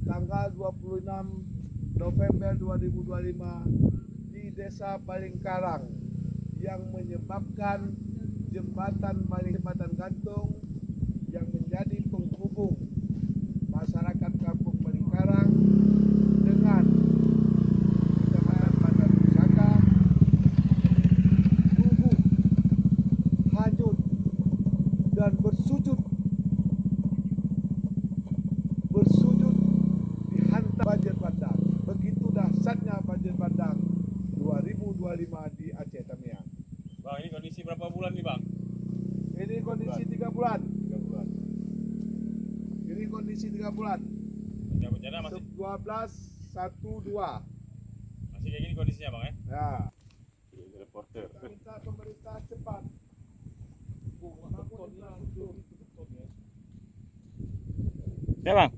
tanggal 26 November 2025 di Desa Balingkarang yang menyebabkan jembatan gantung yang menjadi penghubung masyarakat Kampung Balingkarang dengan Kecamatan Bandar Pusaka rubuh, hanyut dan bersujud dihantam banjir bandang. Begitu dahsyatnya banjir bandang 2025 di Aceh Tamiang. Bang, ini kondisi berapa bulan nih bang? Ini kondisi 3 bulan. 3 bulan. Ini kondisi 3 bulan. Bencana masih 12/12. masih kayak gini kondisinya bang ya? Ya. Reporter. Kita minta pemerintah cepat. Ya bang.